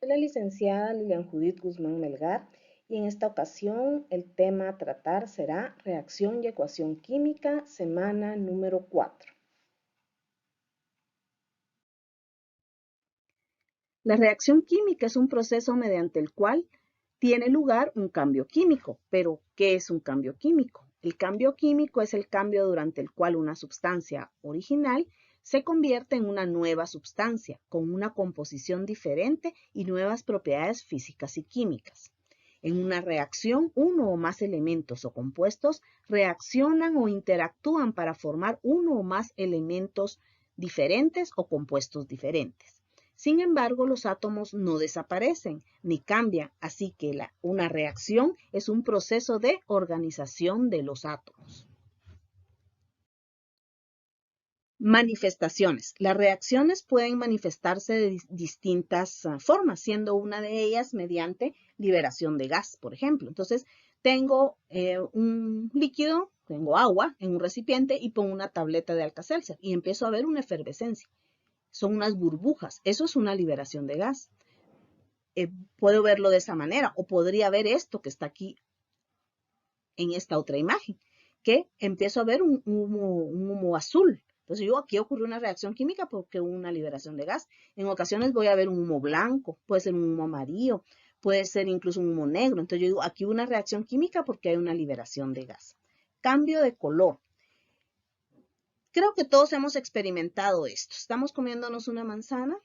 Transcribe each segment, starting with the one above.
Soy la licenciada Lilian Judith Guzmán Melgar y en esta ocasión el tema a tratar será reacción y ecuación química, semana número 4. La reacción química es un proceso mediante el cual tiene lugar un cambio químico. Pero, ¿qué es un cambio químico? El cambio químico es el cambio durante el cual una sustancia original se convierte en una nueva sustancia con una composición diferente y nuevas propiedades físicas y químicas. En una reacción, uno o más elementos o compuestos reaccionan o interactúan para formar uno o más elementos diferentes o compuestos diferentes. Sin embargo, los átomos no desaparecen ni cambian, así que una reacción es un proceso de organización de los átomos. Manifestaciones. Las reacciones pueden manifestarse de distintas formas, siendo una de ellas mediante liberación de gas, por ejemplo. Entonces, tengo un líquido, tengo agua en un recipiente y pongo una tableta de Alka-Seltzer y empiezo a ver una efervescencia. Son unas burbujas. Eso es una liberación de gas. Puedo verlo de esa manera o podría ver esto que está aquí en esta otra imagen, que empiezo a ver un humo azul. Entonces yo aquí ocurrió una reacción química porque hubo una liberación de gas. En ocasiones voy a ver un humo blanco, puede ser un humo amarillo, puede ser incluso un humo negro. Entonces yo digo, aquí hubo una reacción química porque hay una liberación de gas. Cambio de color. Creo que todos hemos experimentado esto. Estamos comiéndonos una manzana,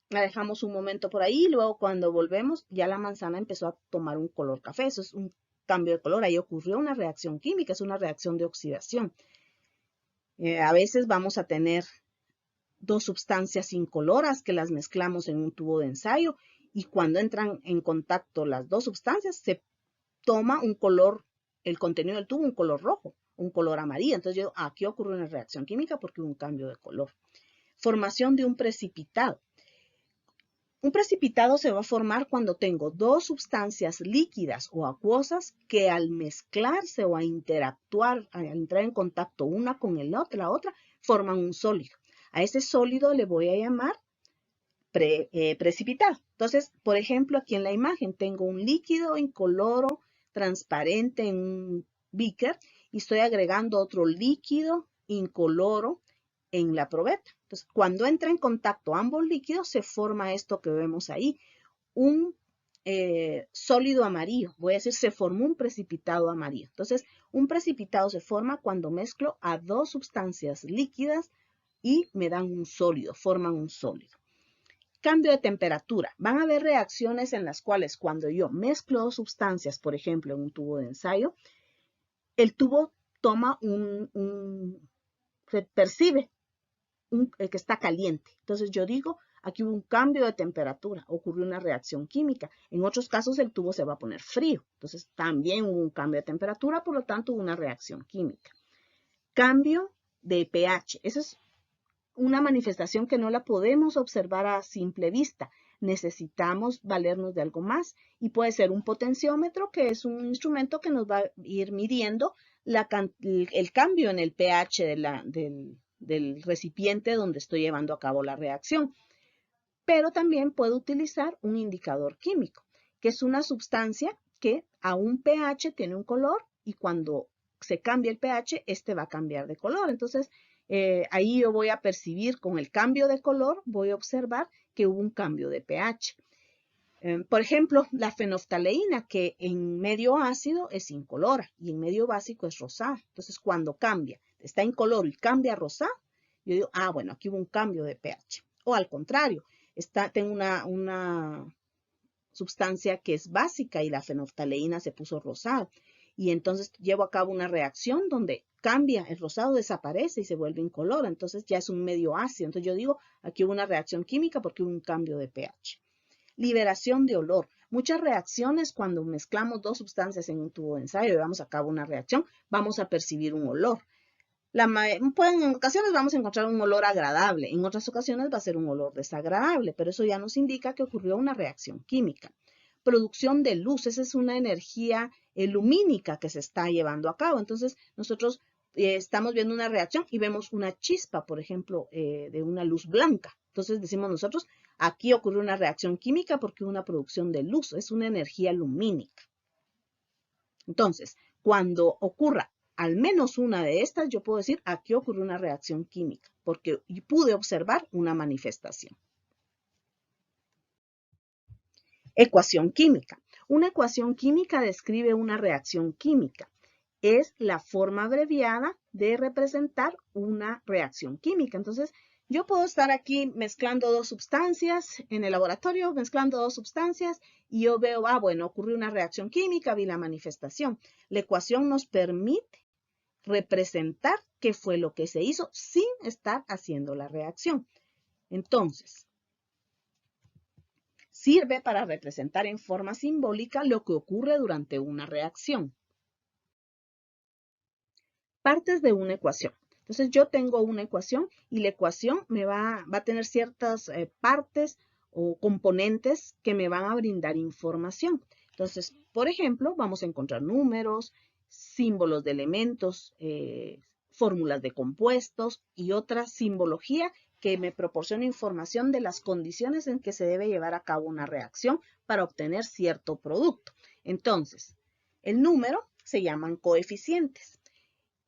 la dejamos un momento por ahí y luego cuando volvemos ya la manzana empezó a tomar un color café. Eso es un cambio de color. Ahí ocurrió una reacción química, es una reacción de oxidación. A veces vamos a tener dos sustancias incoloras que las mezclamos en un tubo de ensayo y cuando entran en contacto las dos sustancias se toma un color, el contenido del tubo, un color rojo, un color amarillo. Entonces yo, aquí ocurre una reacción química porque hubo un cambio de color. Formación de un precipitado. Un precipitado se va a formar cuando tengo dos sustancias líquidas o acuosas que al mezclarse o a interactuar, a entrar en contacto una con la otra, forman un sólido. A ese sólido le voy a llamar precipitado. Entonces, por ejemplo, aquí en la imagen tengo un líquido incoloro transparente en un beaker y estoy agregando otro líquido incoloro en la probeta. Entonces, cuando entra en contacto ambos líquidos, se forma esto que vemos ahí, un sólido amarillo. Voy a decir, se formó un precipitado amarillo. Entonces, un precipitado se forma cuando mezclo a dos sustancias líquidas y me dan un sólido, forman un sólido. Cambio de temperatura. Van a haber reacciones en las cuales cuando yo mezclo dos sustancias, por ejemplo, en un tubo de ensayo, el tubo toma se percibe que está caliente. Entonces yo digo, aquí hubo un cambio de temperatura, ocurrió una reacción química. En otros casos el tubo se va a poner frío. Entonces también hubo un cambio de temperatura, por lo tanto hubo una reacción química. Cambio de pH. Esa es una manifestación que no la podemos observar a simple vista. Necesitamos valernos de algo más y puede ser un potenciómetro, que es un instrumento que nos va a ir midiendo el cambio en el pH del recipiente donde estoy llevando a cabo la reacción. Pero también puedo utilizar un indicador químico, que es una sustancia que a un pH tiene un color y cuando se cambia el pH, este va a cambiar de color. Entonces, ahí yo voy a percibir con el cambio de color, voy a observar que hubo un cambio de pH. Por ejemplo, la fenolftaleína, que en medio ácido es incolora y en medio básico es rosada. Entonces, cuando cambia, está incoloro y cambia a rosada, yo digo, ah, bueno, aquí hubo un cambio de pH. O al contrario, tengo una sustancia que es básica y la fenolftaleína se puso rosada. Y entonces llevo a cabo una reacción donde cambia, el rosado desaparece y se vuelve incoloro. Entonces ya es un medio ácido. Entonces yo digo, aquí hubo una reacción química porque hubo un cambio de pH. Liberación de olor. Muchas reacciones cuando mezclamos dos sustancias en un tubo de ensayo y llevamos a cabo una reacción, vamos a percibir un olor. En ocasiones vamos a encontrar un olor agradable, en otras ocasiones va a ser un olor desagradable, pero eso ya nos indica que ocurrió una reacción química. Producción de luz, esa es una energía lumínica que se está llevando a cabo. Entonces, nosotros estamos viendo una reacción y vemos una chispa, por ejemplo, de una luz blanca. Entonces decimos nosotros, Aquí ocurre una reacción química porque es una producción de luz, es una energía lumínica. Entonces, cuando ocurra al menos una de estas, yo puedo decir, aquí ocurre una reacción química, porque pude observar una manifestación. Ecuación química. Una ecuación química describe una reacción química. Es la forma abreviada de representar una reacción química. Entonces, yo puedo estar aquí mezclando dos sustancias en el laboratorio, mezclando dos sustancias, y yo veo, bueno, ocurrió una reacción química, vi la manifestación. La ecuación nos permite representar qué fue lo que se hizo sin estar haciendo la reacción. Entonces, sirve para representar en forma simbólica lo que ocurre durante una reacción. Partes de una ecuación. Entonces yo tengo una ecuación y la ecuación me va a tener ciertas partes o componentes que me van a brindar información. Entonces, por ejemplo, vamos a encontrar números, símbolos de elementos, fórmulas de compuestos y otra simbología que me proporciona información de las condiciones en que se debe llevar a cabo una reacción para obtener cierto producto. Entonces, el número se llaman coeficientes.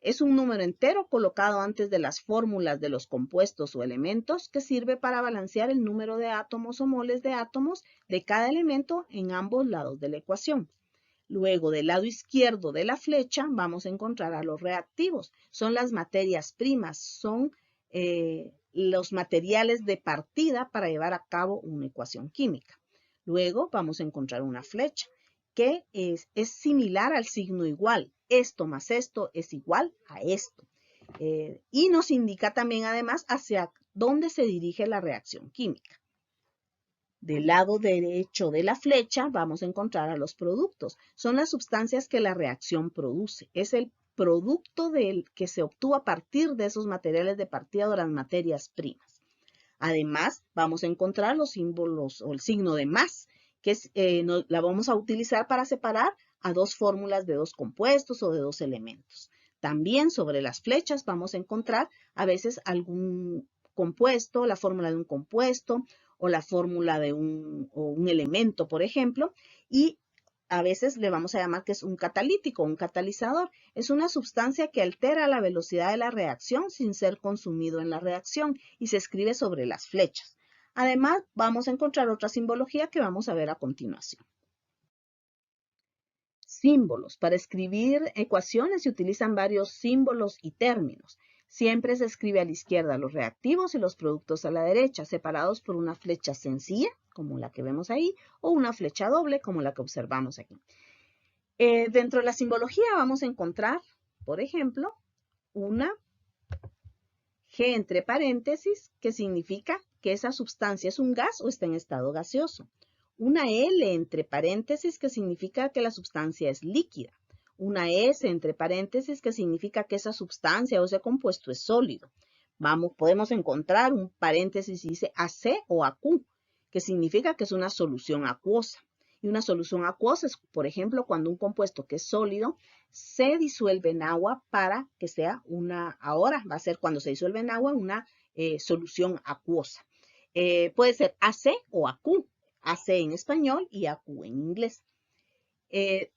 Es un número entero colocado antes de las fórmulas de los compuestos o elementos que sirve para balancear el número de átomos o moles de átomos de cada elemento en ambos lados de la ecuación. Luego, del lado izquierdo de la flecha, vamos a encontrar a los reactivos. Son las materias primas, son los materiales de partida para llevar a cabo una ecuación química. Luego, vamos a encontrar una flecha que es similar al signo igual. Esto más esto es igual a esto. Y nos indica también, además, hacia dónde se dirige la reacción química. Del lado derecho de la flecha vamos a encontrar a los productos. Son las sustancias que la reacción produce. Es el producto que se obtuvo a partir de esos materiales de partida de las materias primas. Además, vamos a encontrar los símbolos o el signo de más, que la vamos a utilizar para separar a dos fórmulas de dos compuestos o de dos elementos. También sobre las flechas vamos a encontrar a veces algún compuesto, la fórmula de un compuesto o la fórmula de un elemento, por ejemplo, y a veces le vamos a llamar que es un catalítico, un catalizador. Es una sustancia que altera la velocidad de la reacción sin ser consumido en la reacción y se escribe sobre las flechas. Además, vamos a encontrar otra simbología que vamos a ver a continuación. Símbolos. Para escribir ecuaciones se utilizan varios símbolos y términos. Siempre se escribe a la izquierda los reactivos y los productos a la derecha, separados por una flecha sencilla, como la que vemos ahí, o una flecha doble, como la que observamos aquí. Dentro de la simbología vamos a encontrar, por ejemplo, una G entre paréntesis, que significa que esa sustancia es un gas o está en estado gaseoso. Una L entre paréntesis, que significa que la sustancia es líquida. Una S entre paréntesis, que significa que esa sustancia o ese compuesto es sólido. Podemos encontrar un paréntesis y dice AC o AQ, que significa que es una solución acuosa. Y una solución acuosa es, por ejemplo, cuando un compuesto que es sólido se disuelve en agua para que sea ahora va a ser cuando se disuelve en agua una solución acuosa. Puede ser AC o AQ, AC en español y AQ en inglés.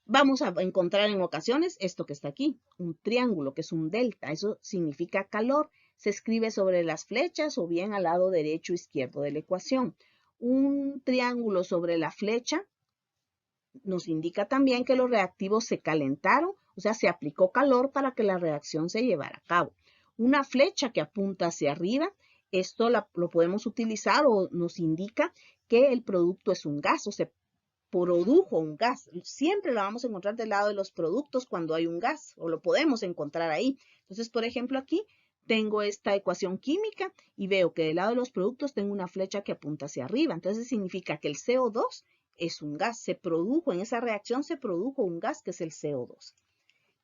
Vamos a encontrar en ocasiones esto que está aquí, un triángulo que es un delta, eso significa calor. Se escribe sobre las flechas o bien al lado derecho o izquierdo de la ecuación. Un triángulo sobre la flecha nos indica también que los reactivos se calentaron, o sea, se aplicó calor para que la reacción se llevara a cabo. Una flecha que apunta hacia arriba, esto lo podemos utilizar o nos indica que el producto es un gas o se produjo un gas. Siempre lo vamos a encontrar del lado de los productos cuando hay un gas o lo podemos encontrar ahí. Entonces, por ejemplo, aquí tengo esta ecuación química y veo que del lado de los productos tengo una flecha que apunta hacia arriba. Entonces significa que el CO2 es un gas. En esa reacción se produjo un gas que es el CO2.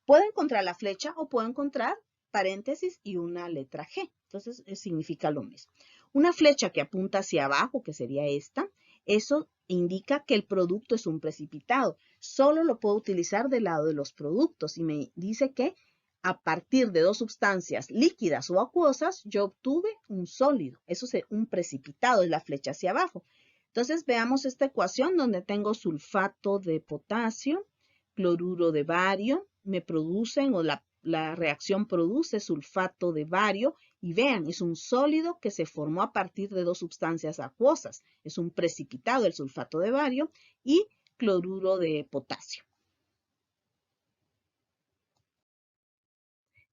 Puedo encontrar la flecha o puedo encontrar paréntesis y una letra G. Entonces significa lo mismo. Una flecha que apunta hacia abajo, que sería esta, eso indica que el producto es un precipitado. Solo lo puedo utilizar del lado de los productos y me dice que a partir de dos sustancias líquidas o acuosas, yo obtuve un sólido. Eso es un precipitado, es la flecha hacia abajo. Entonces veamos esta ecuación donde tengo sulfato de potasio, cloruro de bario, me producen o la reacción produce sulfato de bario y vean, es un sólido que se formó a partir de dos sustancias acuosas. Es un precipitado el sulfato de bario y cloruro de potasio.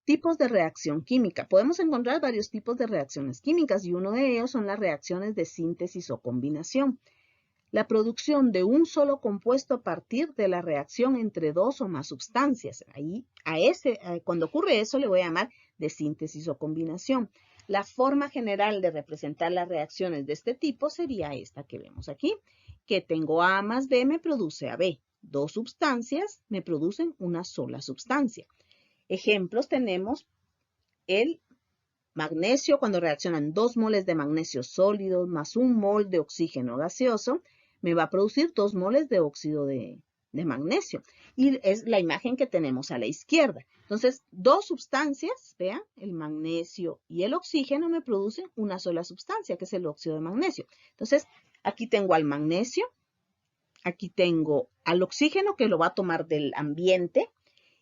Tipos de reacción química. Podemos encontrar varios tipos de reacciones químicas y uno de ellos son las reacciones de síntesis o combinación. La producción de un solo compuesto a partir de la reacción entre dos o más sustancias. Cuando ocurre eso le voy a llamar de síntesis o combinación. La forma general de representar las reacciones de este tipo sería esta que vemos aquí, que tengo A más B me produce AB. Dos sustancias me producen una sola sustancia. Ejemplos tenemos el magnesio cuando reaccionan 2 moles de magnesio sólido más 1 mol de oxígeno gaseoso, me va a producir 2 moles de óxido de magnesio. Y es la imagen que tenemos a la izquierda. Entonces, dos sustancias, vean, el magnesio y el oxígeno me producen una sola sustancia, que es el óxido de magnesio. Entonces, aquí tengo al magnesio, aquí tengo al oxígeno que lo va a tomar del ambiente,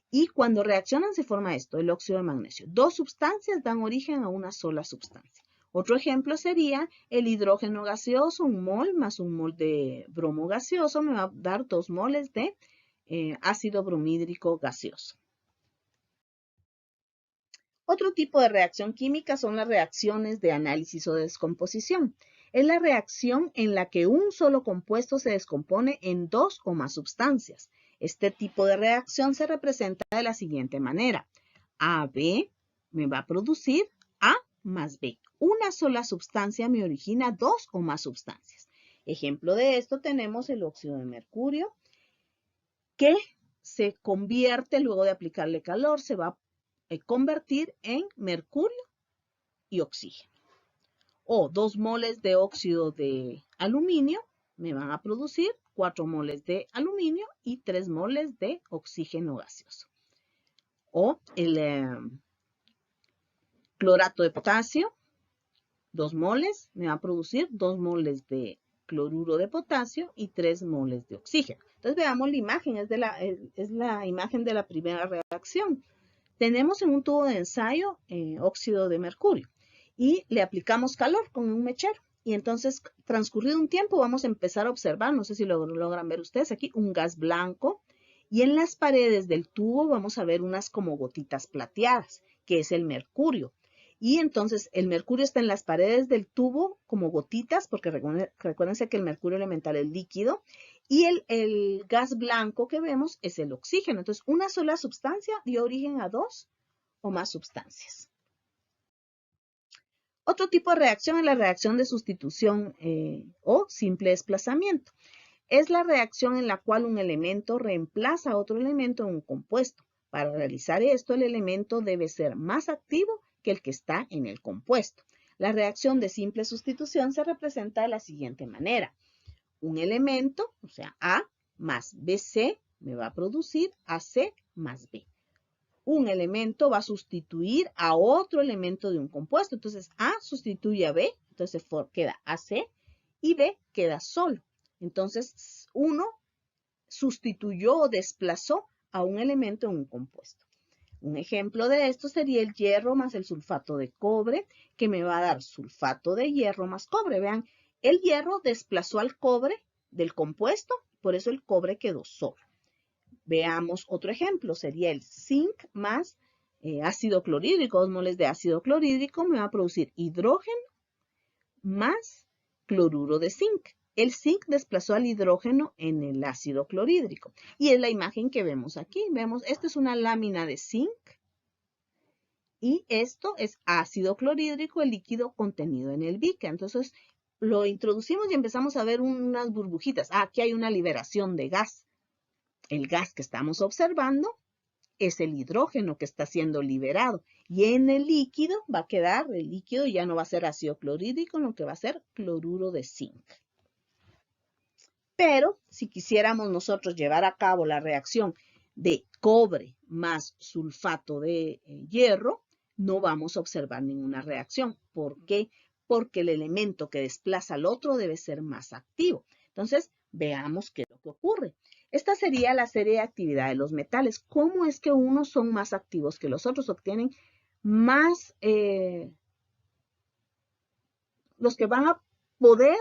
y cuando reaccionan se forma esto, el óxido de magnesio. Dos sustancias dan origen a una sola sustancia. Otro ejemplo sería el hidrógeno gaseoso, 1 mol más 1 mol de bromo gaseoso me va a dar 2 moles de ácido bromhídrico gaseoso. Otro tipo de reacción química son las reacciones de análisis o descomposición. Es la reacción en la que un solo compuesto se descompone en 2 o más sustancias. Este tipo de reacción se representa de la siguiente manera. AB me va a producir A más B. Una sola sustancia me origina 2 o más sustancias. Ejemplo de esto tenemos el óxido de mercurio, que se convierte, luego de aplicarle calor, se va a convertir en mercurio y oxígeno. O 2 moles de óxido de aluminio me van a producir 4 moles de aluminio y 3 moles de oxígeno gaseoso. O el clorato de potasio, 2 moles, me va a producir 2 moles de cloruro de potasio y 3 moles de oxígeno. Entonces veamos la imagen, es la imagen de la primera reacción. Tenemos en un tubo de ensayo óxido de mercurio y le aplicamos calor con un mechero. Y entonces, transcurrido un tiempo, vamos a empezar a observar, no sé si lo logran ver ustedes aquí, un gas blanco. Y en las paredes del tubo vamos a ver unas como gotitas plateadas, que es el mercurio. Y entonces el mercurio está en las paredes del tubo como gotitas, porque recuérdense que el mercurio elemental es líquido. Y el gas blanco que vemos es el oxígeno. Entonces, una sola sustancia dio origen a 2 o más sustancias. Otro tipo de reacción es la reacción de sustitución o simple desplazamiento. Es la reacción en la cual un elemento reemplaza a otro elemento en un compuesto. Para realizar esto, el elemento debe ser más activo que el que está en el compuesto. La reacción de simple sustitución se representa de la siguiente manera. Un elemento, o sea, A más BC, me va a producir AC más B. Un elemento va a sustituir a otro elemento de un compuesto. Entonces, A sustituye a B, entonces queda AC y B queda solo. Entonces, uno sustituyó o desplazó a un elemento en un compuesto. Un ejemplo de esto sería el hierro más el sulfato de cobre, que me va a dar sulfato de hierro más cobre. Vean, el hierro desplazó al cobre del compuesto, por eso el cobre quedó solo. Veamos otro ejemplo, sería el zinc más ácido clorhídrico, 2 moles de ácido clorhídrico me va a producir hidrógeno más cloruro de zinc. El zinc desplazó al hidrógeno en el ácido clorhídrico. Y es la imagen que vemos aquí. Vemos, esto es una lámina de zinc y esto es ácido clorhídrico, el líquido contenido en el beaker. Entonces, lo introducimos y empezamos a ver unas burbujitas. Aquí hay una liberación de gas. El gas que estamos observando es el hidrógeno que está siendo liberado. Y en el líquido va a quedar, el líquido ya no va a ser ácido clorhídrico, lo que va a ser cloruro de zinc. Pero si quisiéramos nosotros llevar a cabo la reacción de cobre más sulfato de hierro, no vamos a observar ninguna reacción. ¿Por qué? Porque el elemento que desplaza al otro debe ser más activo. Entonces, veamos qué es lo que ocurre. Esta sería la serie de actividad de los metales. ¿Cómo es que unos son más activos que los otros? Obtienen más, los que van a poder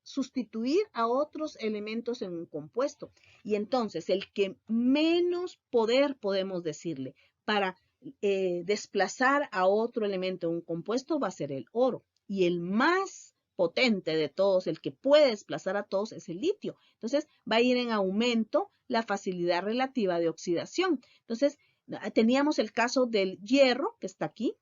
sustituir a otros elementos en un compuesto. Y entonces, el que menos poder, podemos decirle, para desplazar a otro elemento en un compuesto va a ser el oro. Y el más potente de todos, el que puede desplazar a todos, es el litio. Entonces, va a ir en aumento la facilidad relativa de oxidación. Entonces, teníamos el caso del hierro, que está aquí,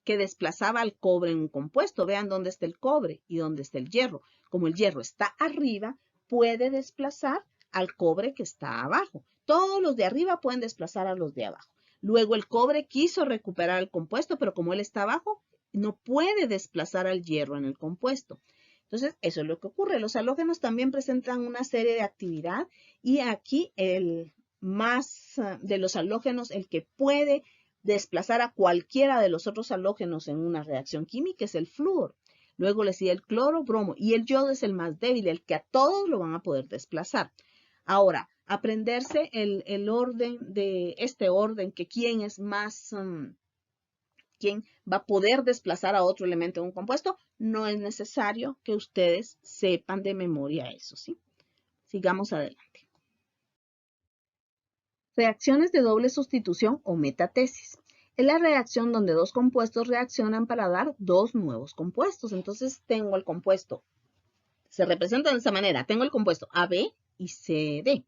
que desplazaba al cobre en un compuesto. Vean dónde está el cobre y dónde está el hierro. Como el hierro está arriba, puede desplazar al cobre que está abajo. Todos los de arriba pueden desplazar a los de abajo. Luego el cobre quiso recuperar el compuesto, pero como él está abajo, no puede desplazar al hierro en el compuesto. Entonces, eso es lo que ocurre. Los halógenos también presentan una serie de actividad y aquí el más de los halógenos, el que puede desplazar a cualquiera de los otros halógenos en una reacción química es el flúor. Luego le sigue el cloro, bromo y el yodo es el más débil, el que a todos lo van a poder desplazar. Ahora, aprenderse el orden de este orden, que quién es más, quién va a poder desplazar a otro elemento en un compuesto, no es necesario que ustedes sepan de memoria eso, ¿sí? Sigamos adelante. Reacciones de doble sustitución o metatesis. Es la reacción donde dos compuestos reaccionan para dar dos nuevos compuestos. Entonces tengo el compuesto, se representa de esta manera, tengo el compuesto AB y CD.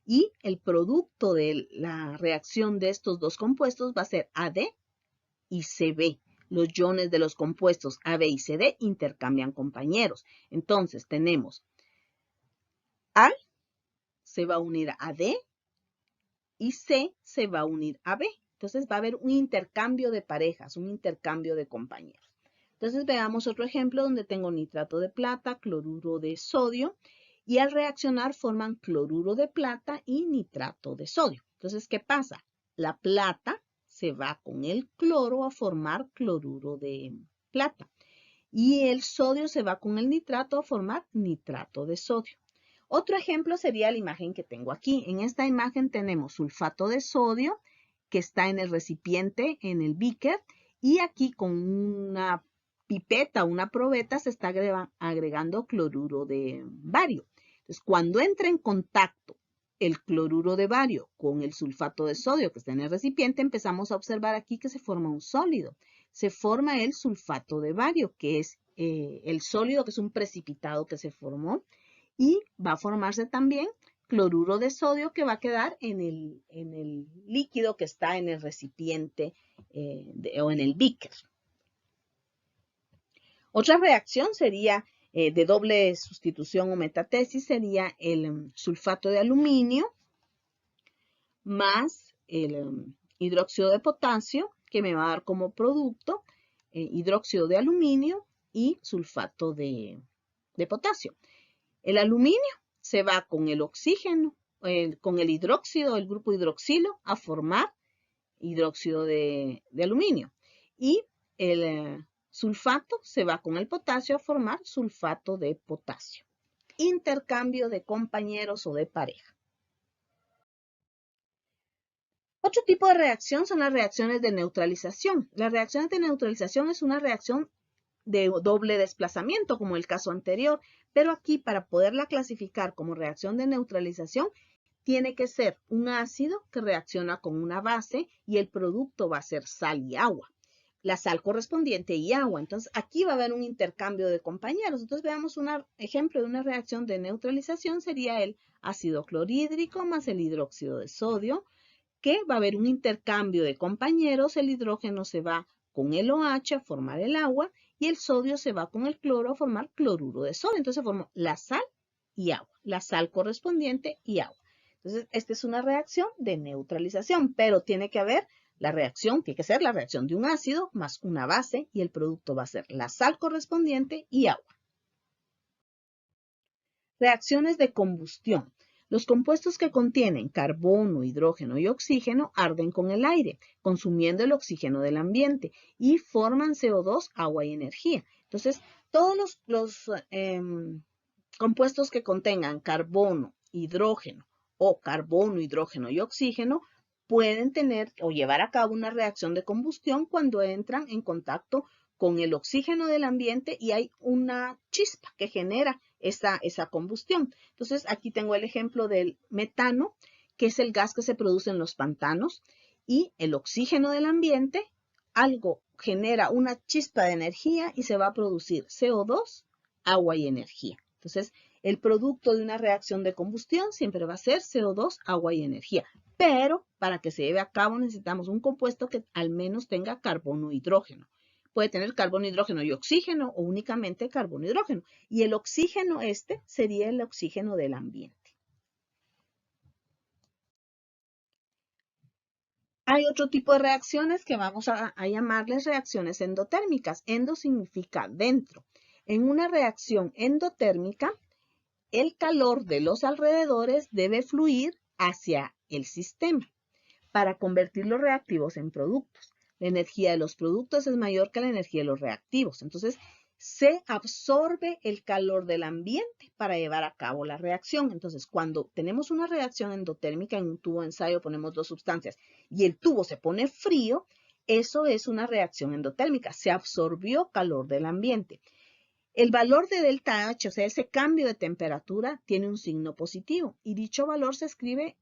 Y el producto de la reacción de estos dos compuestos va a ser AD y CB. Los iones de los compuestos AB y CD intercambian compañeros. Entonces tenemos AL se va a unir a AD y C se va a unir a B. Entonces va a haber un intercambio de parejas, un intercambio de compañeros. Entonces veamos otro ejemplo donde tengo nitrato de plata, cloruro de sodio y al reaccionar forman cloruro de plata y nitrato de sodio. Entonces, ¿qué pasa? La plata se va con el cloro a formar cloruro de plata y el sodio se va con el nitrato a formar nitrato de sodio. Otro ejemplo sería la imagen que tengo aquí. En esta imagen tenemos sulfato de sodio que está en el recipiente, en el beaker, y aquí con una pipeta, una probeta, se está agregando cloruro de bario. Entonces, cuando entra en contacto el cloruro de bario con el sulfato de sodio que está en el recipiente, empezamos a observar aquí que se forma un sólido. Se forma el sulfato de bario, que es el sólido, que es un precipitado que se formó. Y va a formarse también cloruro de sodio que va a quedar en el líquido que está en el recipiente o en el beaker. Otra reacción sería de doble sustitución o metatesis, sería el sulfato de aluminio más el hidróxido de potasio, que me va a dar como producto hidróxido de aluminio y sulfato de potasio. El aluminio se va con el oxígeno, con el hidróxido, el grupo hidroxilo, a formar hidróxido de aluminio. Y el sulfato se va con el potasio a formar sulfato de potasio. Intercambio de compañeros o de pareja. Otro tipo de reacción son las reacciones de neutralización. Las reacciones de neutralización es una reacción de doble desplazamiento, como el caso anterior, pero aquí para poderla clasificar como reacción de neutralización, tiene que ser un ácido que reacciona con una base y el producto va a ser sal y agua. La sal correspondiente y agua. Entonces, aquí va a haber un intercambio de compañeros. Entonces, veamos un ejemplo de una reacción de neutralización. Sería el ácido clorhídrico más el hidróxido de sodio, que va a haber un intercambio de compañeros. El hidrógeno se va con el OH a formar el agua y el sodio se va con el cloro a formar cloruro de sodio. Entonces, se formó la sal y agua, la sal correspondiente y agua. Entonces, esta es una reacción de neutralización, pero tiene que haber la reacción, tiene que ser la reacción de un ácido más una base y el producto va a ser la sal correspondiente y agua. Reacciones de combustión. Los compuestos que contienen carbono, hidrógeno y oxígeno arden con el aire, consumiendo el oxígeno del ambiente y forman CO2, agua y energía. Entonces, todos los compuestos que contengan carbono, hidrógeno o carbono, hidrógeno y oxígeno pueden tener o llevar a cabo una reacción de combustión cuando entran en contacto con el oxígeno del ambiente y hay una chispa que genera esa combustión. Entonces, aquí tengo el ejemplo del metano, que es el gas que se produce en los pantanos, y el oxígeno del ambiente, algo genera una chispa de energía y se va a producir CO2, agua y energía. Entonces, el producto de una reacción de combustión siempre va a ser CO2, agua y energía. Pero para que se lleve a cabo necesitamos un compuesto que al menos tenga carbono e hidrógeno. Puede tener carbono, hidrógeno y oxígeno o únicamente carbono, hidrógeno. Y el oxígeno sería el oxígeno del ambiente. Hay otro tipo de reacciones que vamos a llamarles reacciones endotérmicas. Endo significa dentro. En una reacción endotérmica, el calor de los alrededores debe fluir hacia el sistema para convertir los reactivos en productos. La energía de los productos es mayor que la energía de los reactivos. Entonces, se absorbe el calor del ambiente para llevar a cabo la reacción. Entonces, cuando tenemos una reacción endotérmica en un tubo de ensayo, ponemos dos sustancias y el tubo se pone frío, eso es una reacción endotérmica. Se absorbió calor del ambiente. El valor de delta H, o sea, ese cambio de temperatura, tiene un signo positivo y dicho valor se escribe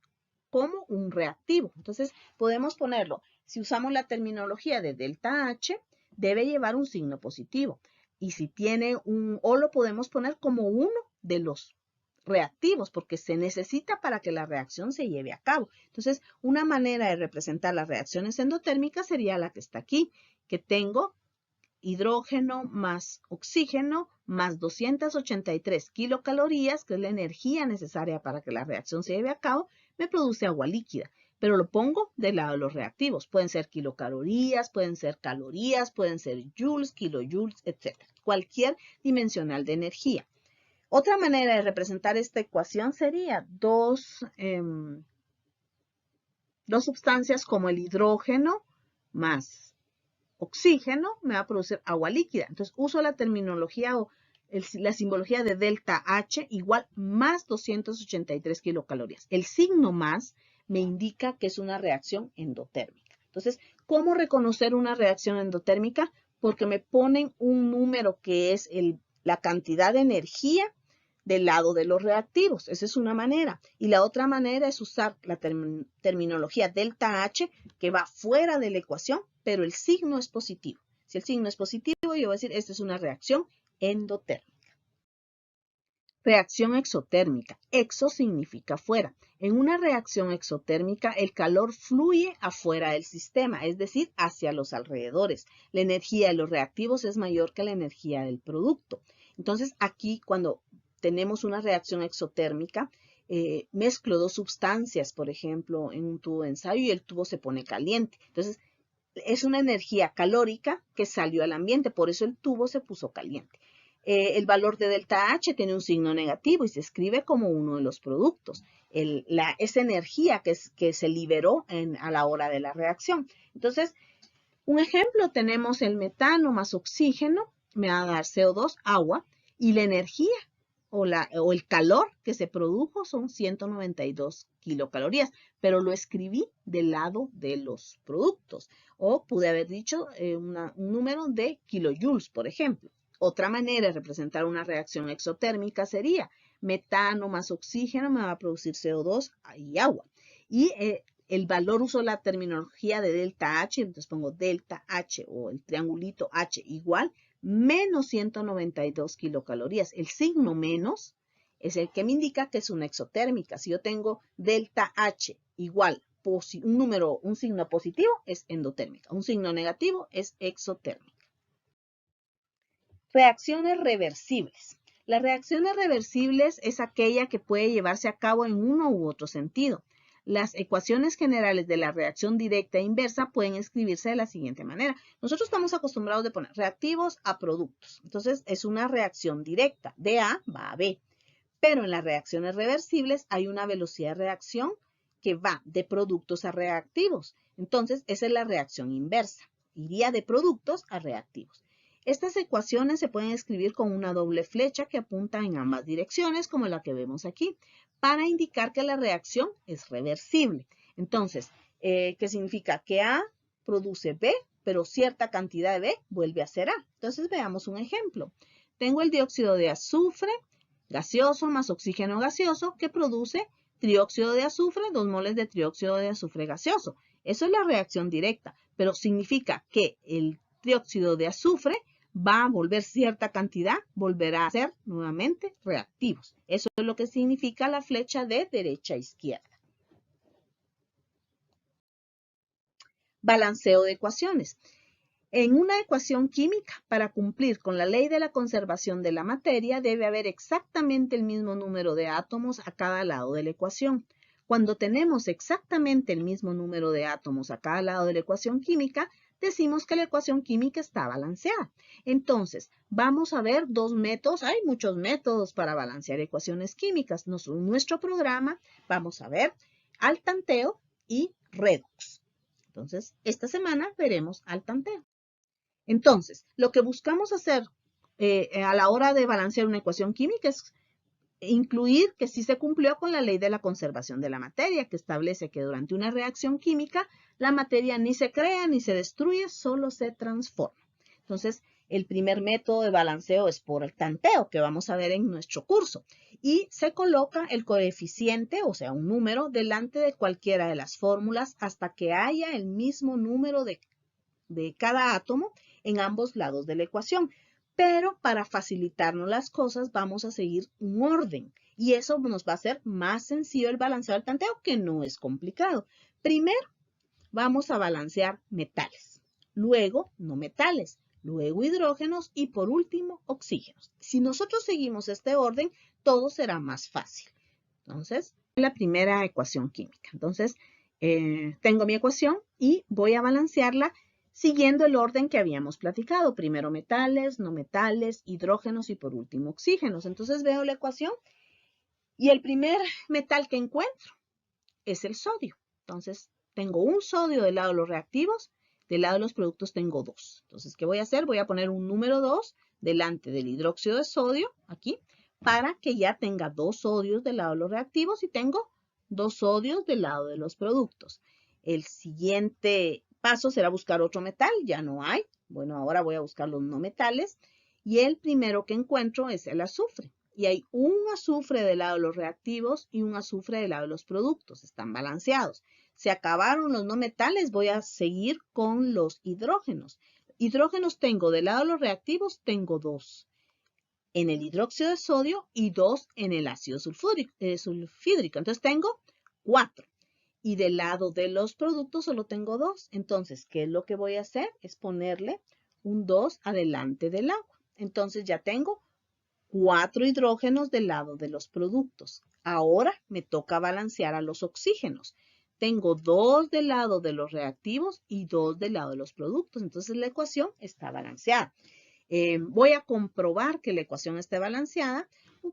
como un reactivo. Entonces, podemos ponerlo, si usamos la terminología de delta H, debe llevar un signo positivo. Y si tiene o lo podemos poner como uno de los reactivos, porque se necesita para que la reacción se lleve a cabo. Entonces, una manera de representar las reacciones endotérmicas sería la que está aquí, que tengo hidrógeno más oxígeno más 283 kilocalorías, que es la energía necesaria para que la reacción se lleve a cabo, me produce agua líquida. Pero lo pongo del lado de los reactivos. Pueden ser kilocalorías, pueden ser calorías, pueden ser joules, kilojoules, etc. Cualquier dimensional de energía. Otra manera de representar esta ecuación sería dos sustancias como el hidrógeno más oxígeno me va a producir agua líquida. Entonces uso la terminología o la simbología de delta H igual más 283 kilocalorías. El signo más me indica que es una reacción endotérmica. Entonces, ¿cómo reconocer una reacción endotérmica? Porque me ponen un número que es la cantidad de energía del lado de los reactivos. Esa es una manera. Y la otra manera es usar la terminología delta H, que va fuera de la ecuación, pero el signo es positivo. Si el signo es positivo, yo voy a decir, esta es una reacción endotérmica. Reacción exotérmica. Exo significa fuera. En una reacción exotérmica, el calor fluye afuera del sistema, es decir, hacia los alrededores. La energía de los reactivos es mayor que la energía del producto. Entonces, aquí cuando tenemos una reacción exotérmica, mezclo dos sustancias, por ejemplo, en un tubo de ensayo y el tubo se pone caliente. Entonces, es una energía calórica que salió al ambiente, por eso el tubo se puso caliente. El valor de delta H tiene un signo negativo y se escribe como uno de los productos. Esa energía que se liberó a la hora de la reacción. Entonces, un ejemplo, tenemos el metano más oxígeno, me va a dar CO2, agua, y la energía o el calor que se produjo son 192 kilocalorías, pero lo escribí del lado de los productos. O pude haber dicho un número de kilojoules, por ejemplo. Otra manera de representar una reacción exotérmica sería metano más oxígeno me va a producir CO2 y agua. Y el valor, uso la terminología de delta H, entonces pongo delta H o el triangulito H igual menos 192 kilocalorías. El signo menos es el que me indica que es una exotérmica. Si yo tengo delta H igual un signo positivo es endotérmica, un signo negativo es exotérmica. Reacciones reversibles. Las reacciones reversibles es aquella que puede llevarse a cabo en uno u otro sentido. Las ecuaciones generales de la reacción directa e inversa pueden escribirse de la siguiente manera. Nosotros estamos acostumbrados de poner reactivos a productos. Entonces, es una reacción directa. De A va a B. Pero en las reacciones reversibles hay una velocidad de reacción que va de productos a reactivos. Entonces, esa es la reacción inversa. Iría de productos a reactivos. Estas ecuaciones se pueden escribir con una doble flecha que apunta en ambas direcciones, como la que vemos aquí, para indicar que la reacción es reversible. Entonces, ¿qué significa? Que A produce B, pero cierta cantidad de B vuelve a ser A. Entonces, veamos un ejemplo. Tengo el dióxido de azufre gaseoso más oxígeno gaseoso que produce trióxido de azufre, 2 moles de trióxido de azufre gaseoso. Eso es la reacción directa, pero significa que el trióxido de azufre va a volver cierta cantidad, volverá a ser nuevamente reactivos. Eso es lo que significa la flecha de derecha a izquierda. Balanceo de ecuaciones. En una ecuación química, para cumplir con la ley de la conservación de la materia, debe haber exactamente el mismo número de átomos a cada lado de la ecuación. Cuando tenemos exactamente el mismo número de átomos a cada lado de la ecuación química, decimos que la ecuación química está balanceada. Entonces, vamos a ver dos métodos. Hay muchos métodos para balancear ecuaciones químicas. En nuestro programa vamos a ver al tanteo y redox. Entonces, esta semana veremos al tanteo. Entonces, lo que buscamos hacer a la hora de balancear una ecuación química es incluir que sí se cumplió con la ley de la conservación de la materia, que establece que durante una reacción química la materia ni se crea ni se destruye, solo se transforma. Entonces, el primer método de balanceo es por el tanteo, que vamos a ver en nuestro curso. Y se coloca el coeficiente, o sea, un número, delante de cualquiera de las fórmulas hasta que haya el mismo número de cada átomo en ambos lados de la ecuación. Pero para facilitarnos las cosas vamos a seguir un orden y eso nos va a hacer más sencillo el balanceo del tanteo, que no es complicado. Primero vamos a balancear metales, luego no metales, luego hidrógenos y por último oxígenos. Si nosotros seguimos este orden, todo será más fácil. Entonces, la primera ecuación química. Entonces, tengo mi ecuación y voy a balancearla siguiendo el orden que habíamos platicado. Primero metales, no metales, hidrógenos y por último oxígenos. Entonces veo la ecuación y el primer metal que encuentro es el sodio. Entonces tengo un sodio del lado de los reactivos, del lado de los productos tengo 2. Entonces, ¿qué voy a hacer? Voy a poner un número 2 delante del hidróxido de sodio, aquí, para que ya tenga 2 sodios del lado de los reactivos y tengo 2 sodios del lado de los productos. El siguiente paso será buscar otro metal, ya no hay. Bueno, ahora voy a buscar los no metales y el primero que encuentro es el azufre. Y hay un azufre del lado de los reactivos y un azufre del lado de los productos, están balanceados. Se acabaron los no metales, voy a seguir con los hidrógenos. Hidrógenos tengo del lado de los reactivos, tengo 2 en el hidróxido de sodio y 2 en el ácido sulfídrico. Entonces tengo 4. Y del lado de los productos solo tengo 2. Entonces, ¿qué es lo que voy a hacer? Es ponerle un 2 adelante del agua. Entonces ya tengo 4 hidrógenos del lado de los productos. Ahora me toca balancear a los oxígenos. Tengo 2 del lado de los reactivos y 2 del lado de los productos. Entonces la ecuación está balanceada. Voy a comprobar que la ecuación esté balanceada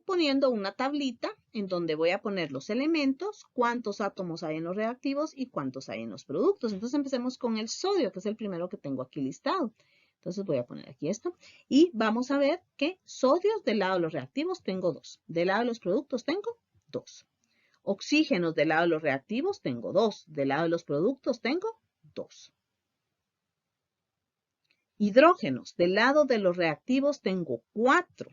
poniendo una tablita en donde voy a poner los elementos, cuántos átomos hay en los reactivos y cuántos hay en los productos. Entonces empecemos con el sodio, que es el primero que tengo aquí listado. Entonces voy a poner aquí esto y vamos a ver que sodios del lado de los reactivos tengo 2. Del lado de los productos tengo 2. Oxígenos del lado de los reactivos tengo 2. Del lado de los productos tengo 2. Hidrógenos del lado de los reactivos tengo 4.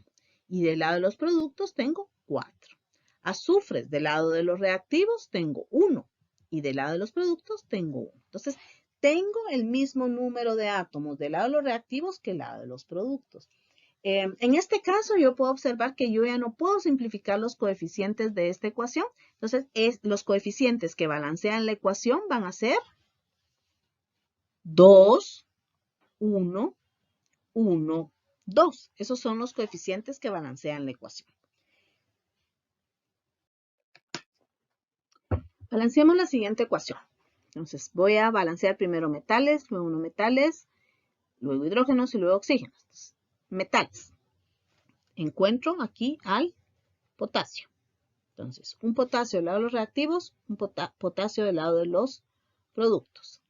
Y del lado de los productos tengo 4. Azufres del lado de los reactivos tengo 1. Y del lado de los productos tengo 1. Entonces, tengo el mismo número de átomos del lado de los reactivos que del lado de los productos. En este caso, yo puedo observar que yo ya no puedo simplificar los coeficientes de esta ecuación. Entonces, los coeficientes que balancean la ecuación van a ser 2, 1, 1, 2. Esos son los coeficientes que balancean la ecuación. Balanceemos la siguiente ecuación. Entonces, voy a balancear primero metales, luego no metales, luego hidrógenos y luego oxígenos. Entonces, metales. Encuentro aquí al potasio. Entonces, un potasio del lado de los reactivos, un potasio del lado de los productos.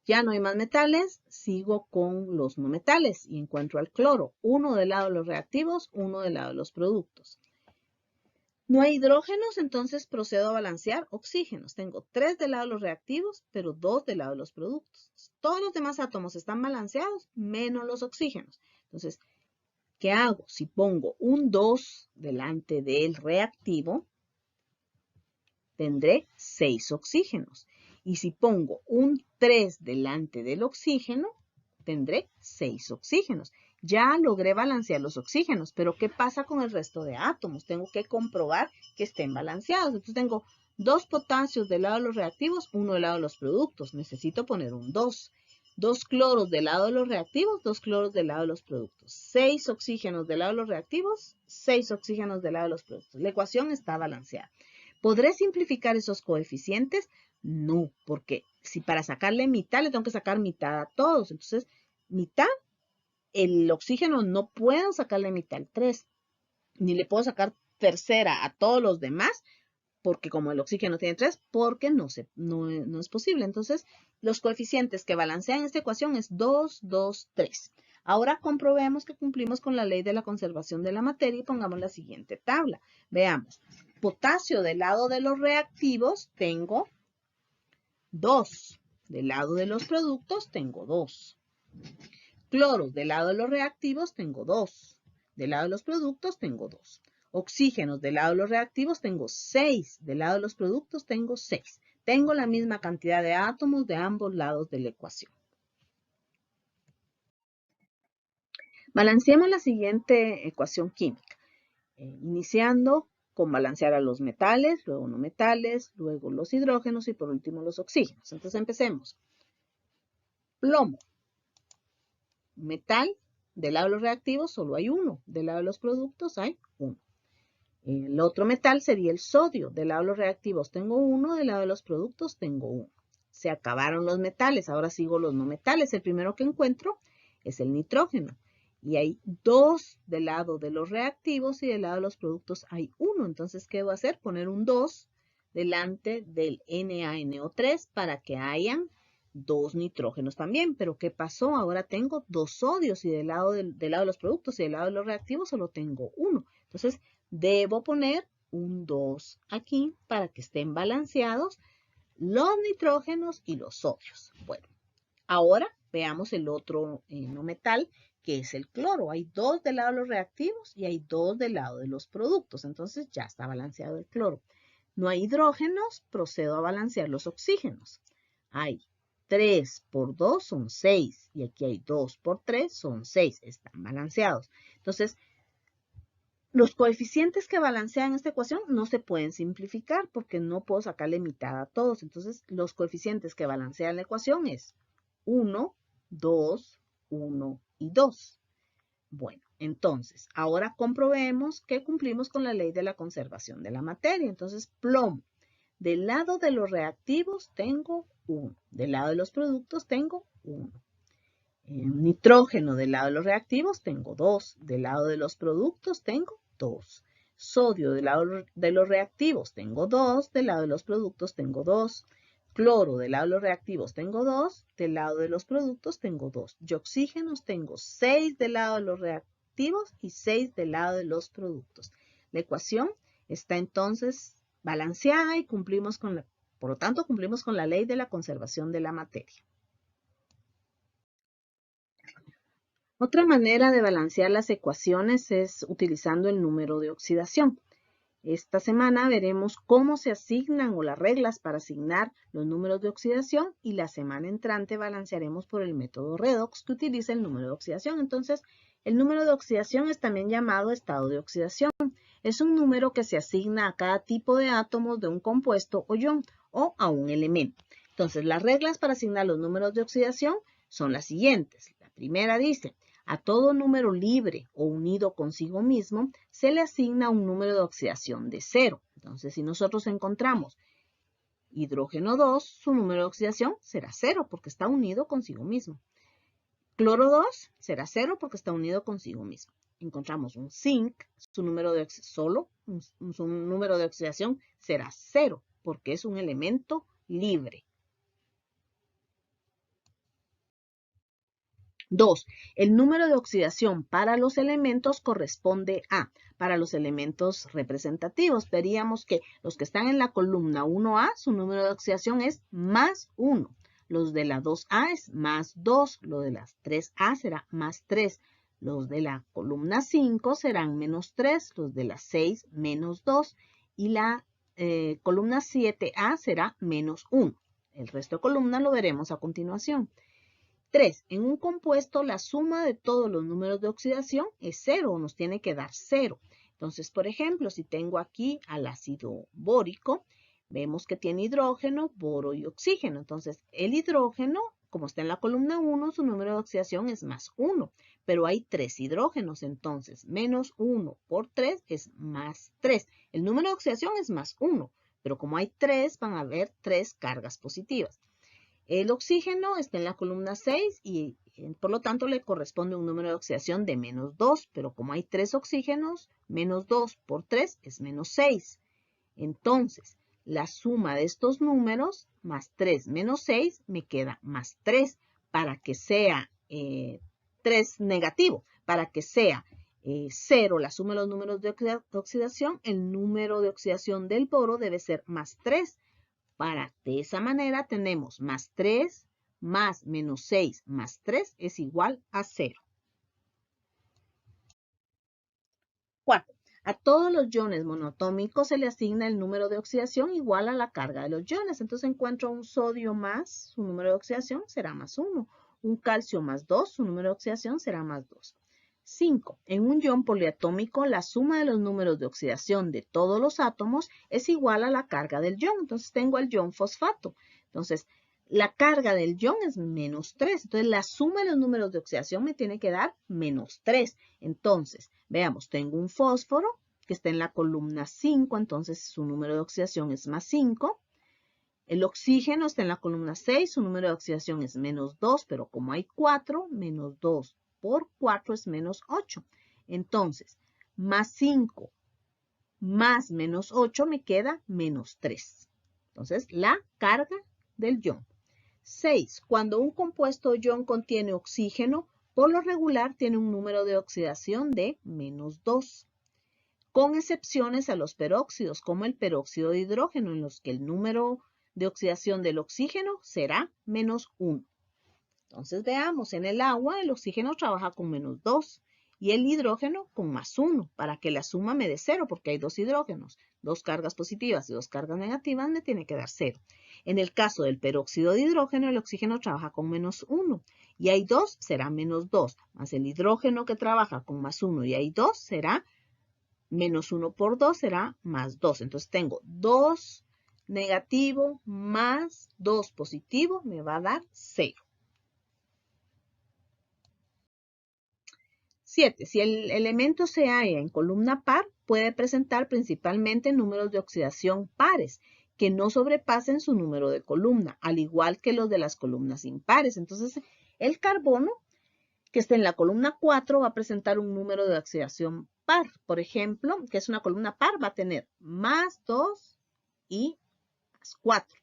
Ya no hay más metales, sigo con los no metales y encuentro al cloro. Uno del lado de los reactivos, uno del lado de los productos. No hay hidrógenos, entonces procedo a balancear oxígenos. Tengo 3 del lado de los reactivos, pero 2 del lado de los productos. Todos los demás átomos están balanceados, menos los oxígenos. Entonces, ¿qué hago? Si pongo un 2 delante del reactivo, tendré 6 oxígenos. Y si pongo un 3 delante del oxígeno, tendré 6 oxígenos. Ya logré balancear los oxígenos, pero ¿qué pasa con el resto de átomos? Tengo que comprobar que estén balanceados. Entonces tengo 2 potasios del lado de los reactivos, 1 del lado de los productos. Necesito poner un 2. 2 cloros del lado de los reactivos, 2 cloros del lado de los productos. 6 oxígenos del lado de los reactivos, 6 oxígenos del lado de los productos. La ecuación está balanceada. ¿Podré simplificar esos coeficientes? No, porque si para sacarle mitad le tengo que sacar mitad a todos. Entonces, mitad, el oxígeno no puedo sacarle mitad al 3, ni le puedo sacar tercera a todos los demás, porque como el oxígeno tiene 3, porque no es posible. Entonces, los coeficientes que balancean esta ecuación es 2, 2, 3. Ahora comprobemos que cumplimos con la ley de la conservación de la materia y pongamos la siguiente tabla. Veamos, potasio del lado de los reactivos tengo 2. Del lado de los productos tengo 2. Cloro del lado de los reactivos tengo 2. Del lado de los productos tengo 2. Oxígenos del lado de los reactivos tengo 6. Del lado de los productos tengo 6. Tengo la misma cantidad de átomos de ambos lados de la ecuación. Balanceemos la siguiente ecuación química. Iniciando con balancear a los metales, luego no metales, luego los hidrógenos y por último los oxígenos. Entonces empecemos. Plomo. Metal, del lado de los reactivos solo hay 1. Del lado de los productos hay 1. El otro metal sería el sodio. Del lado de los reactivos tengo 1, del lado de los productos tengo 1. Se acabaron los metales, ahora sigo los no metales. El primero que encuentro es el nitrógeno. Y hay 2 del lado de los reactivos y del lado de los productos hay 1. Entonces, ¿qué voy a hacer? Poner un 2 delante del NaNO3 para que hayan 2 nitrógenos también. Pero ¿qué pasó? Ahora tengo 2 sodios y del lado de los productos y del lado de los reactivos solo tengo 1. Entonces, debo poner un 2 aquí para que estén balanceados los nitrógenos y los sodios. Bueno, ahora veamos el otro no metal, que es el cloro. Hay 2 del lado de los reactivos y hay 2 del lado de los productos. Entonces ya está balanceado el cloro. No hay hidrógenos, procedo a balancear los oxígenos. Hay 3 por 2 son 6 y aquí hay 2 por 3 son 6. Están balanceados. Entonces, los coeficientes que balancean esta ecuación no se pueden simplificar porque no puedo sacarle mitad a todos. Entonces, los coeficientes que balancean la ecuación es 1, 2, 1 y 2. Bueno, entonces, ahora comprobemos que cumplimos con la ley de la conservación de la materia. Entonces, plomo. Del lado de los reactivos tengo 1. Del lado de los productos tengo 1. Nitrógeno del lado de los reactivos tengo 2. Del lado de los productos tengo 2. Sodio del lado de los reactivos tengo 2. Del lado de los productos tengo 2. Cloro del lado de los reactivos tengo 2. Del lado de los productos tengo 2. Y oxígenos tengo 6 del lado de los reactivos y 6 del lado de los productos. La ecuación está entonces balanceada y por lo tanto cumplimos con la ley de la conservación de la materia. Otra manera de balancear las ecuaciones es utilizando el número de oxidación. Esta semana veremos cómo se asignan o las reglas para asignar los números de oxidación y la semana entrante balancearemos por el método redox que utiliza el número de oxidación. Entonces, el número de oxidación es también llamado estado de oxidación. Es un número que se asigna a cada tipo de átomos de un compuesto o ion o a un elemento. Entonces, las reglas para asignar los números de oxidación son las siguientes. La primera dice: a todo número libre o unido consigo mismo se le asigna un número de oxidación de 0. Entonces, si nosotros encontramos hidrógeno 2, su número de oxidación será 0 porque está unido consigo mismo. Cloro 2 será 0 porque está unido consigo mismo. encontramos un zinc, su número de oxidación será 0, porque es un elemento libre. 2. El número de oxidación para los elementos corresponde a, para los elementos representativos, veríamos que los que están en la columna 1A, su número de oxidación es más 1. Los de la 2A es más 2. Los de la 3A será más 3. Los de la columna 5 serán menos 3. Los de la 6 menos 2. Y la columna 7A será menos 1. El resto de columnas lo veremos a continuación. 3. En un compuesto la suma de todos los números de oxidación es 0, nos tiene que dar 0. Entonces, por ejemplo, si tengo aquí al ácido bórico, vemos que tiene hidrógeno, boro y oxígeno. Entonces, el hidrógeno, como está en la columna 1, su número de oxidación es más 1. Pero hay 3 hidrógenos, entonces menos 1 por 3 es más 3. El número de oxidación es más 1, pero como hay 3, van a haber 3 cargas positivas. El oxígeno está en la columna 6 y por lo tanto le corresponde un número de oxidación de menos 2, pero como hay 3 oxígenos, menos 2 por 3 es menos 6. Entonces, la suma de estos números, más 3 menos 6, me queda más 3. Para que sea 3 negativo, para que sea 0 la suma de los números de oxidación, el número de oxidación del boro debe ser más 3. De esa manera tenemos más 3 más menos 6 más 3 es igual a 0. 4. A todos los iones monoatómicos se le asigna el número de oxidación igual a la carga de los iones. Entonces encuentro un sodio más, su número de oxidación será más 1. Un calcio más 2, su número de oxidación será más 2. 5. En un ion poliatómico, la suma de los números de oxidación de todos los átomos es igual a la carga del ion. Entonces tengo el ion fosfato. Entonces, la carga del ion es menos 3. Entonces, la suma de los números de oxidación me tiene que dar menos 3. Entonces, veamos, tengo un fósforo que está en la columna 5. Entonces, su número de oxidación es más 5. El oxígeno está en la columna 6. Su número de oxidación es menos 2. Pero como hay 4, menos 2 por 4 es menos 8. Entonces, más 5 más menos 8 me queda menos 3. Entonces, la carga del ion. 6. Cuando un compuesto ion contiene oxígeno, por lo regular tiene un número de oxidación de menos 2. Con excepciones a los peróxidos, como el peróxido de hidrógeno, en los que el número de oxidación del oxígeno será menos 1. Entonces veamos, en el agua el oxígeno trabaja con menos 2 y el hidrógeno con más 1 para que la suma me dé 0 porque hay 2 hidrógenos, 2 cargas positivas y 2 cargas negativas me tiene que dar 0. En el caso del peróxido de hidrógeno el oxígeno trabaja con menos 1 y hay 2 será menos 2, más el hidrógeno que trabaja con más 1 y hay 2 será menos 1 por 2 será más 2. Entonces tengo 2 negativo más 2 positivo me va a dar 0. 7. Si el elemento se halla en columna par, puede presentar principalmente números de oxidación pares, que no sobrepasen su número de columna, al igual que los de las columnas impares. Entonces, el carbono, que está en la columna 4, va a presentar un número de oxidación par. Por ejemplo, que es una columna par, va a tener más 2 y más 4.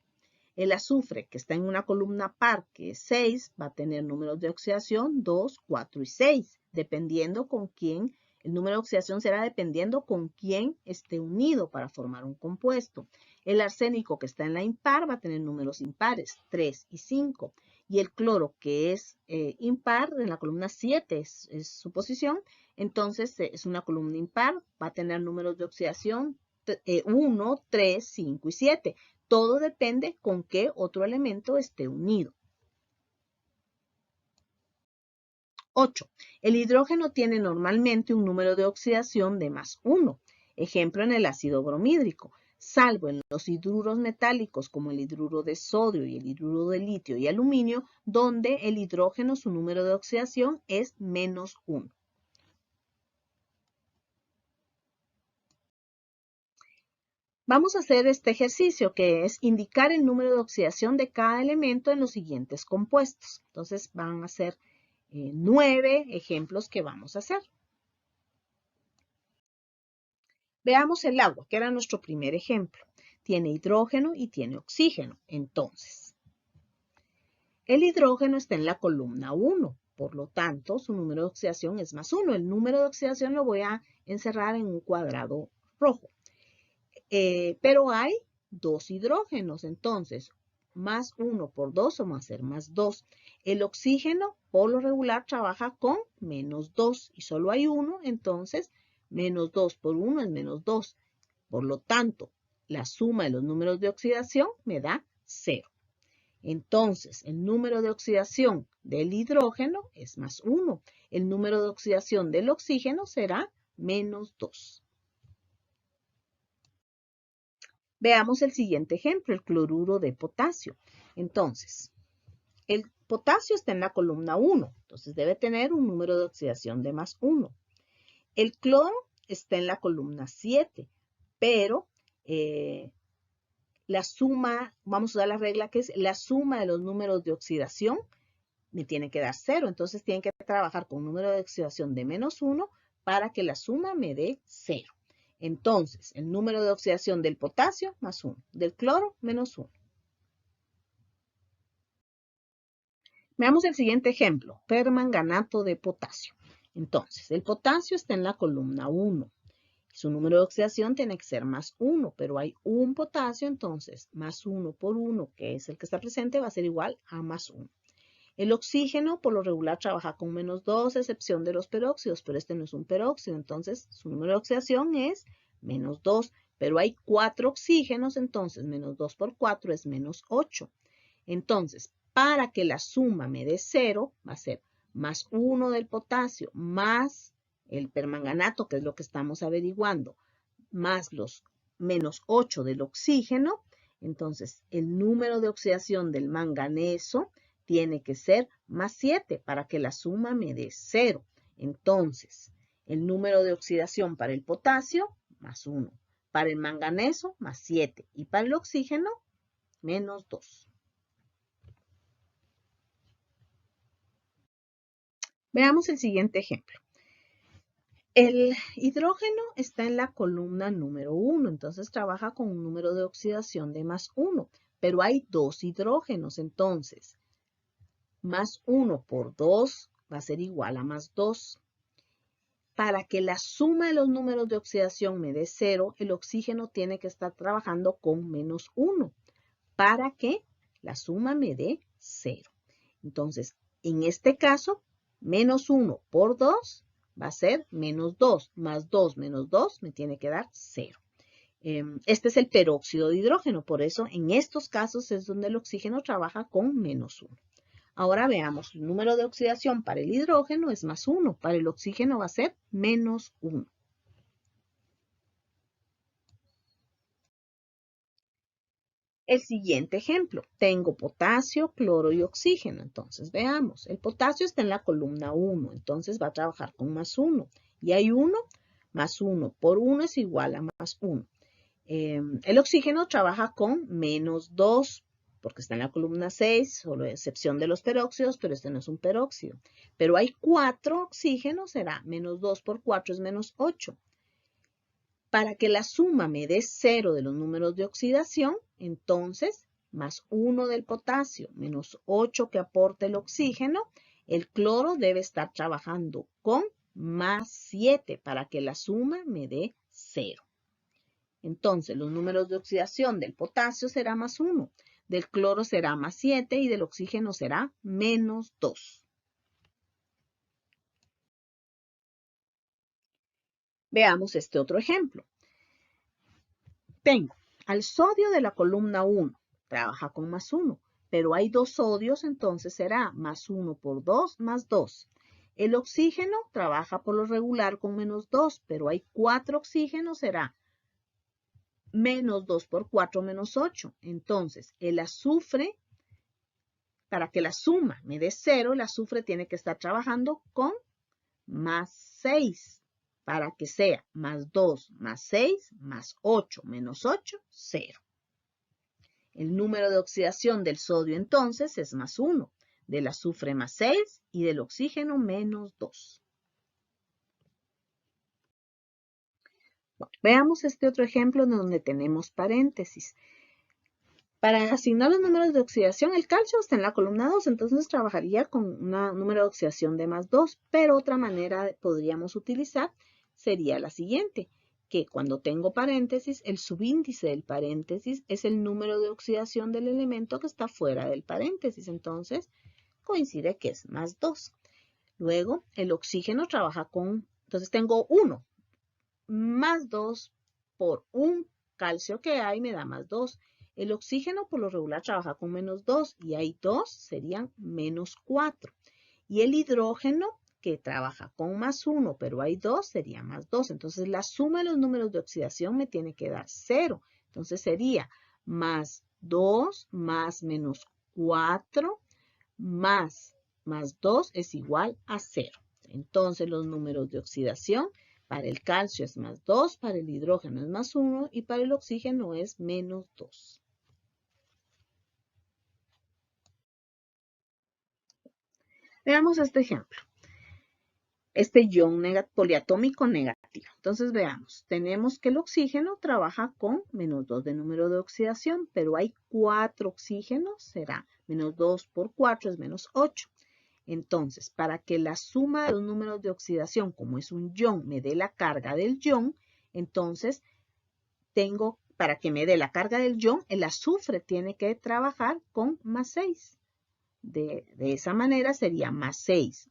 El azufre, que está en una columna par, que es 6, va a tener números de oxidación 2, 4 y 6, dependiendo con quién, el número de oxidación será dependiendo con quién esté unido para formar un compuesto. El arsénico, que está en la impar, va a tener números impares, 3 y 5. Y el cloro, que es impar, en la columna 7 es su posición, entonces es una columna impar, va a tener números de oxidación 1, 3, 5 y 7. Todo depende con qué otro elemento esté unido. 8. El hidrógeno tiene normalmente un número de oxidación de más 1. Ejemplo en el ácido bromídrico. Salvo en los hidruros metálicos como el hidruro de sodio y el hidruro de litio y aluminio, donde el hidrógeno, su número de oxidación es menos 1. Vamos a hacer este ejercicio que es indicar el número de oxidación de cada elemento en los siguientes compuestos. Entonces van a ser 9 ejemplos que vamos a hacer. Veamos el agua, que era nuestro primer ejemplo. Tiene hidrógeno y tiene oxígeno. Entonces, el hidrógeno está en la columna 1. Por lo tanto, su número de oxidación es más 1. El número de oxidación lo voy a encerrar en un cuadrado rojo. Pero hay 2 hidrógenos. Entonces, más 1 por 2 vamos a hacer más 2. El oxígeno, por lo regular, trabaja con menos 2. Y solo hay 1, entonces, menos 2 por 1 es menos 2. Por lo tanto, la suma de los números de oxidación me da 0. Entonces, el número de oxidación del hidrógeno es más 1. El número de oxidación del oxígeno será menos 2. Veamos el siguiente ejemplo, el cloruro de potasio. Entonces, el potasio está en la columna 1, entonces debe tener un número de oxidación de más 1. El cloro está en la columna 7, pero la suma, vamos a usar la regla que es la suma de los números de oxidación me tiene que dar 0. Entonces tienen que trabajar con un número de oxidación de menos 1 para que la suma me dé 0. Entonces, el número de oxidación del potasio más 1, del cloro menos 1. Veamos el siguiente ejemplo, permanganato de potasio. Entonces, el potasio está en la columna 1. Su número de oxidación tiene que ser más 1, pero hay un potasio, entonces más 1 por 1, que es el que está presente, va a ser igual a más 1. El oxígeno, por lo regular, trabaja con menos 2, a excepción de los peróxidos, pero este no es un peróxido, entonces su número de oxidación es menos 2, pero hay 4 oxígenos, entonces menos 2 por 4 es menos 8. Entonces, para que la suma me dé 0, va a ser más 1 del potasio, más el permanganato, que es lo que estamos averiguando, más los menos 8 del oxígeno. Entonces, el número de oxidación del manganeso tiene que ser más 7 para que la suma me dé 0. Entonces, el número de oxidación para el potasio, más 1. Para el manganeso, más 7. Y para el oxígeno, menos 2. Veamos el siguiente ejemplo. El hidrógeno está en la columna número 1, entonces trabaja con un número de oxidación de más 1, pero hay 2 hidrógenos, entonces más 1 por 2 va a ser igual a más 2. Para que la suma de los números de oxidación me dé 0, el oxígeno tiene que estar trabajando con menos 1 para que la suma me dé 0. Entonces, en este caso, menos 1 por 2 va a ser menos 2, más 2 menos 2 me tiene que dar 0. Este es el peróxido de hidrógeno, por eso en estos casos es donde el oxígeno trabaja con menos 1. Ahora veamos, el número de oxidación para el hidrógeno es más 1, para el oxígeno va a ser menos 1. El siguiente ejemplo, tengo potasio, cloro y oxígeno. Entonces veamos, el potasio está en la columna 1, entonces va a trabajar con más 1. Y hay 1, más 1 por 1 es igual a más 1. El oxígeno trabaja con menos 2, porque está en la columna 6, solo a excepción de los peróxidos, pero este no es un peróxido. Pero hay 4 oxígenos, será menos 2 por 4 es menos 8. Para que la suma me dé 0 de los números de oxidación, entonces, más 1 del potasio, menos 8 que aporta el oxígeno, el cloro debe estar trabajando con más 7 para que la suma me dé 0. Entonces, los números de oxidación del potasio será más 1, del cloro será más 7 y del oxígeno será menos 2. Veamos este otro ejemplo. Tengo al sodio de la columna 1, trabaja con más 1, pero hay 2 sodios, entonces será más 1 por 2 más 2. El oxígeno trabaja por lo regular con menos 2, pero hay 4 oxígenos, será menos 2 por 4 menos 8. Entonces, el azufre, para que la suma me dé 0, el azufre tiene que estar trabajando con más 6. Para que sea más 2 más 6 más 8 menos 8, 0. El número de oxidación del sodio entonces es más 1, del azufre más 6 y del oxígeno menos 2. Bueno, Veamos este otro ejemplo donde tenemos paréntesis. Para asignar los números de oxidación, el calcio está en la columna 2, entonces trabajaría con un número de oxidación de más 2, pero otra manera podríamos utilizar sería la siguiente, que cuando tengo paréntesis, el subíndice del paréntesis es el número de oxidación del elemento que está fuera del paréntesis, entonces coincide que es más 2. Luego, el oxígeno trabaja con, entonces tengo 1 más 2 por un calcio que hay me da más 2. El oxígeno por lo regular trabaja con menos 2 y hay 2 serían menos 4. Y el hidrógeno que trabaja con más 1 pero hay 2 sería más 2. Entonces la suma de los números de oxidación me tiene que dar 0. Entonces sería más 2 más menos 4 más 2 es igual a 0. Entonces los números de oxidación para el calcio es más 2, para el hidrógeno es más 1 y para el oxígeno es menos 2. Veamos este ejemplo. Este ion poliatómico negativo. Entonces veamos, tenemos que el oxígeno trabaja con menos 2 de número de oxidación, pero hay 4 oxígenos, será menos 2 por 4 es menos 8. Entonces, para que la suma de los números de oxidación, como es un ion, me dé la carga del ion, entonces para que me dé la carga del ion, el azufre tiene que trabajar con más 6. De esa manera sería más 6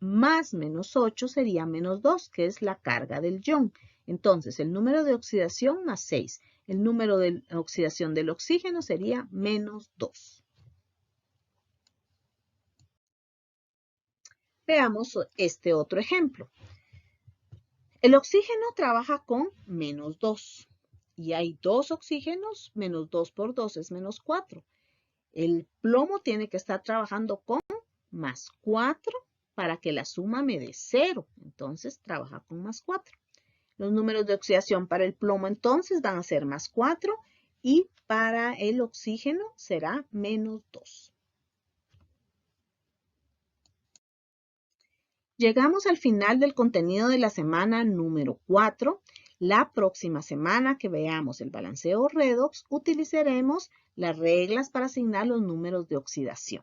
más menos 8 sería menos 2, que es la carga del ion. Entonces, el número de oxidación más 6. El número de oxidación del oxígeno sería menos 2. Veamos este otro ejemplo. El oxígeno trabaja con menos 2 y hay 2 oxígenos, menos 2 por 2 es menos 4. El plomo tiene que estar trabajando con más 4 para que la suma me dé 0. Entonces trabaja con más 4. Los números de oxidación para el plomo entonces van a ser más 4 y para el oxígeno será menos 2. Llegamos al final del contenido de la semana número 4. La próxima semana que veamos el balanceo redox, utilizaremos las reglas para asignar los números de oxidación.